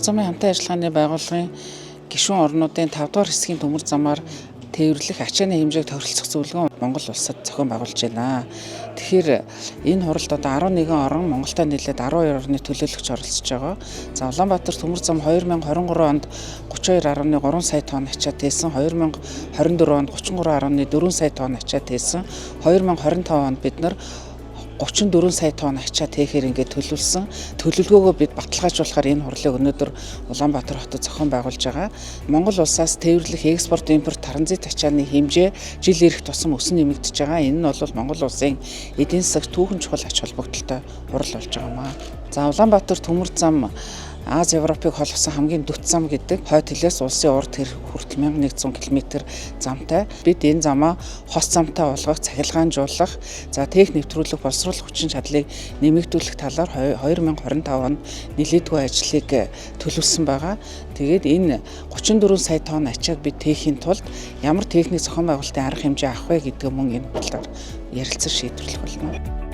замын хамтын ажиллагааны байгууллагын гишүүн орнуудын 5 дугаар хэсгийн төмөр замаар тээвэрлэх ачааны хэмжээг тохиролцох зөвлөгөө Монгол улсад зохион байгуулж байна. Тэгэхээр энэ хуралд одоо 11 орн Монголтой нийлээд 12 орны төлөөлөгч оролцож байгаа. За Улаанбаатар төмөр зам 2023 онд 32.3 сая тонн ачаа тээсэн, 2024 онд 33.4 сая тонн ачаа тээсэн, 2025 онд бид нар 34 сая тонн ачаа тээхээр ингээд төлөвлөсөн. Төлөвлөгөөгөө бид баталгаажуулахаар энэ хурлыг өнөөдөр Улаанбаатар хотод зохион байгуулж байгаа. Монгол улсаас тээвэрлэх экспорт, импорт, транзит ачааны хэмжээ жил ирэх тусам өсөн нэмэгдэж байгаа. Энэ нь бол Монгол улсын эдийн засагт түүхэн чухал ач холбогдолтой хурал болж байгаа юм аа. За Улаанбаатар төмөр зам Аз Европыг холбосон хамгийн дөт зам гэдэг хойд хилээс улсын урд хэр хүртэл 1100 км замтай. Бид энэ замаа хос замтай болгох, цахилгаанжуулах, за техник нэвтрүүлэх, боловсруулах хүчин чадлыг нэмэгдүүлэх талаар 2025 онд нэлээдгүй ажлыг төлөвлөсөн байгаа. Тэгээд энэ 34 сая тонн ачааг бид тээхийн тулд ямар техник зохион байгуулалтын арга хэмжээ авах вэ гэдэг мөн энэ талаар ярилцаж шийдвэрлэх болно.